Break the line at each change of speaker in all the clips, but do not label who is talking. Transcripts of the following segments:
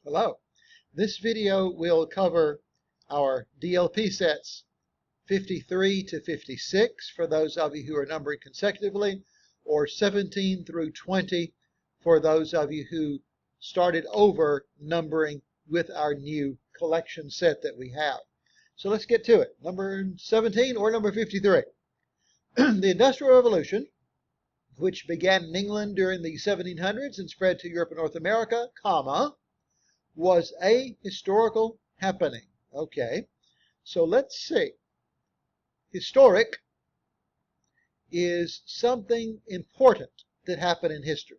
Hello. This video will cover our DLP sets 53 to 56 for those of you who are numbering consecutively, or 17 through 20 for those of you who started over numbering with our new collection set that we have. So let's get to it. Number 17 or number 53. The Industrial Revolution, which began in England during the 1700s and spread to Europe and North America, was a historical happening. Okay, so let's see. Historic is something important that happened in history.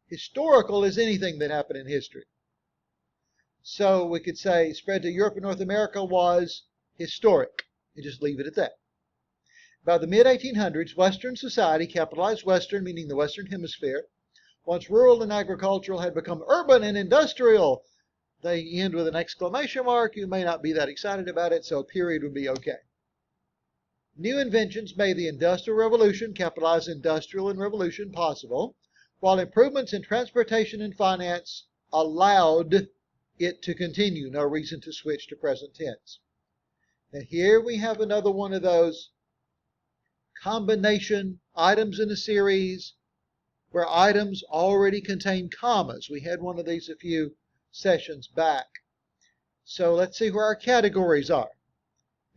Historical is anything that happened in history. So we could say spread to Europe and North America was historic, and just leave it at that. By the mid-1800s, Western society, capitalized Western, meaning the Western Hemisphere, once rural and agricultural, had become urban and industrial. They end with an exclamation mark. You may not be that excited about it, so a period would be okay. New inventions made the Industrial Revolution, capitalized industrial and revolution, possible, while improvements in transportation and finance allowed it to continue. No reason to switch to present tense. Now here we have another one of those combination items in a series where items already contain commas. We had one of these a few sessions back. So let's see where our categories are.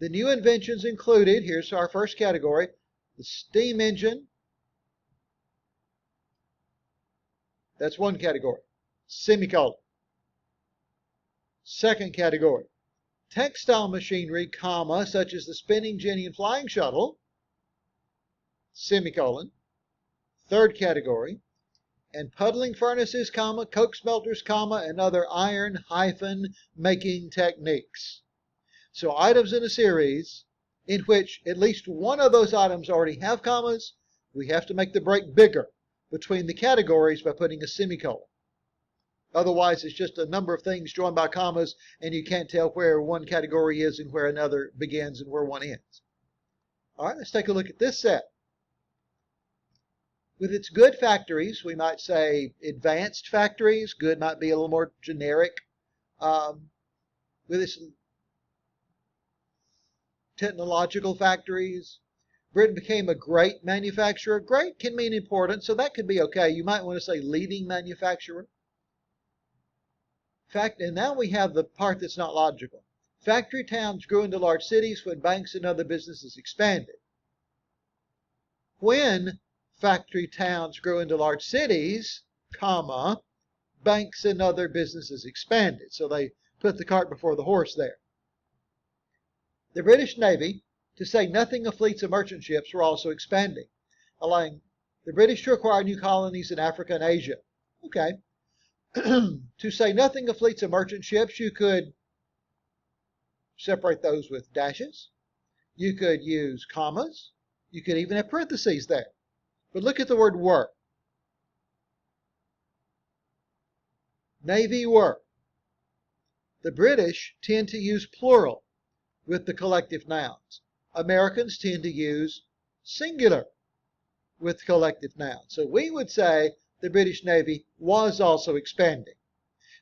The new inventions included, here's our first category, the steam engine. That's one category. Semicolon. Second category, textile machinery, comma, such as the spinning jenny and flying shuttle. Semicolon. Third category, and puddling furnaces, comma, coke smelters, comma, and other iron hyphen making techniques. So items in a series in which at least one of those items already have commas, we have to make the break bigger between the categories by putting a semicolon. Otherwise, it's just a number of things joined by commas, and you can't tell where one category is and where another begins and where one ends. All right, let's take a look at this set. With its good factories, we might say advanced factories. Good might be a little more generic. With its technological factories, Britain became a great manufacturer. Great can mean important, so that could be okay. You might want to say leading manufacturer. And now we have the part that's not logical. Factory towns grew into large cities when banks and other businesses expanded. When factory towns grew into large cities, comma, banks and other businesses expanded. So they put the cart before the horse there. The British Navy, to say nothing of fleets of merchant ships, were also expanding, allowing the British to acquire new colonies in Africa and Asia. Okay. To say nothing of fleets of merchant ships, you could separate those with dashes. You could use commas. You could even have parentheses there. But look at the word were. Navy were. The British tend to use plural with the collective nouns. Americans tend to use singular with collective nouns. So we would say the British Navy was also expanding.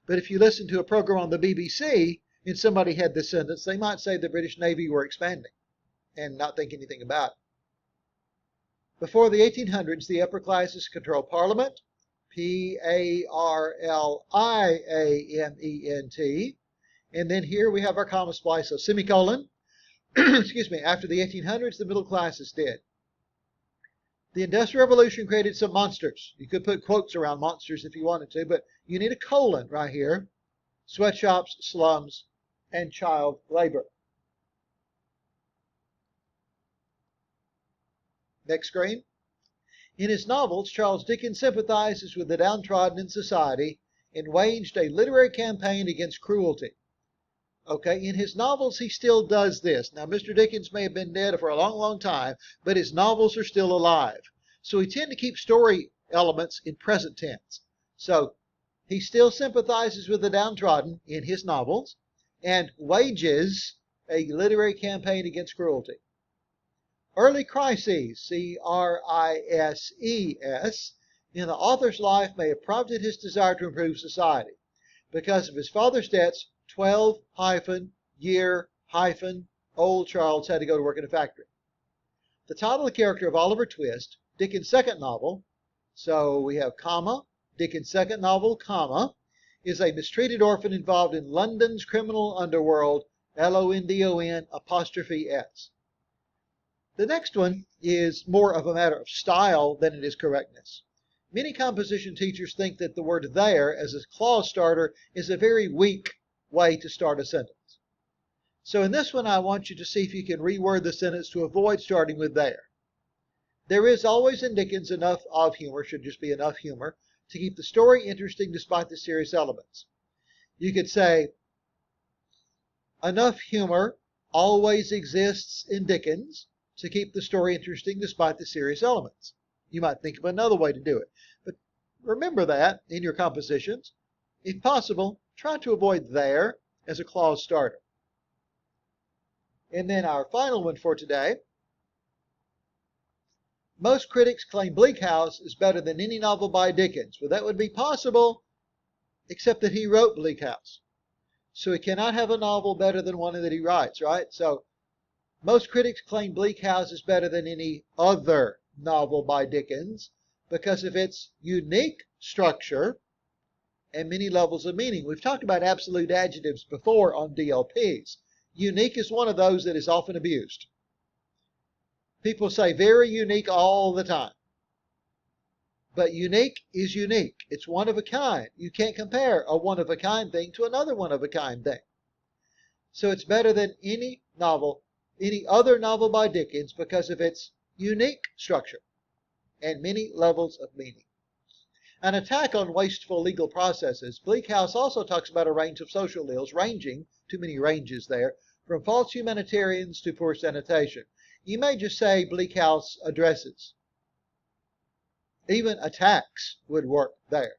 But if you listen to a program on the BBC and somebody had this sentence, they might say the British Navy were expanding and not think anything about it. Before the 1800s, the upper classes controlled Parliament, P-A-R-L-I-A-M-E-N-T. And then here we have our comma splice, so semicolon. Excuse me, after the 1800s, the middle classes did. The Industrial Revolution created some monsters. You could put quotes around monsters if you wanted to, but you need a colon right here. Sweatshops, slums, and child labor. Next screen. In his novels, Charles Dickens sympathizes with the downtrodden in society and waged a literary campaign against cruelty. Okay, in his novels, he still does this. Now, Mr. Dickens may have been dead for a long, long time, but his novels are still alive. So he tend to keep story elements in present tense. So he still sympathizes with the downtrodden in his novels and wages a literary campaign against cruelty. Early crises, C-R-I-S-E-S, in the author's life may have prompted his desire to improve society. because of his father's debts, 12-year-old Charles had to go to work in a factory. The title of the character of Oliver Twist, Dickens' second novel, so we have comma, Dickens' second novel, comma, is a mistreated orphan involved in London's criminal underworld, London''S. The next one is more of a matter of style than it is correctness. Many composition teachers think that the word there as a clause starter is a very weak way to start a sentence. So in this one, I want you to see if you can reword the sentence to avoid starting with there. There is always in Dickens enough of humor, should just be enough humor, to keep the story interesting despite the serious elements. You could say, enough humor always exists in Dickens to keep the story interesting despite the serious elements. You might think of another way to do it. But remember that in your compositions. If possible, try to avoid there as a clause starter. And then our final one for today. Most critics claim Bleak House is better than any novel by Dickens. Well, that would be possible, except that he wrote Bleak House. So he cannot have a novel better than one that he writes, right? So most critics claim Bleak House is better than any other novel by Dickens because of its unique structure and many levels of meaning. We've talked about absolute adjectives before on DLPs. Unique is one of those that is often abused. People say very unique all the time. But unique is unique. It's one of a kind. You can't compare a one-of-a-kind thing to another one-of-a-kind thing. So it's better than any other novel by Dickens because of its unique structure and many levels of meaning. An attack on wasteful legal processes, Bleak House also talks about a range of social ills, ranging, too many ranges there, from false humanitarians to poor sanitation. You may just say Bleak House addresses. Even attacks would work there.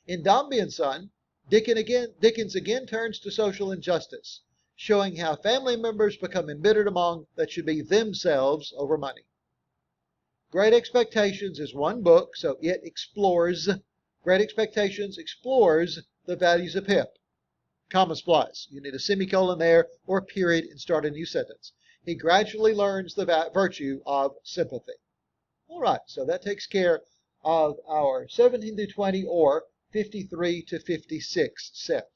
In Dombey and Son, Dickens again turns to social injustice, showing how family members become embittered among that should be themselves over money. Great Expectations is one book, so it explores, Great Expectations explores the values of Pip. Comma splice. You need a semicolon there or a period and start a new sentence. He gradually learns the virtue of sympathy. All right, so that takes care of our 17 through 20 or 53 to 56 set.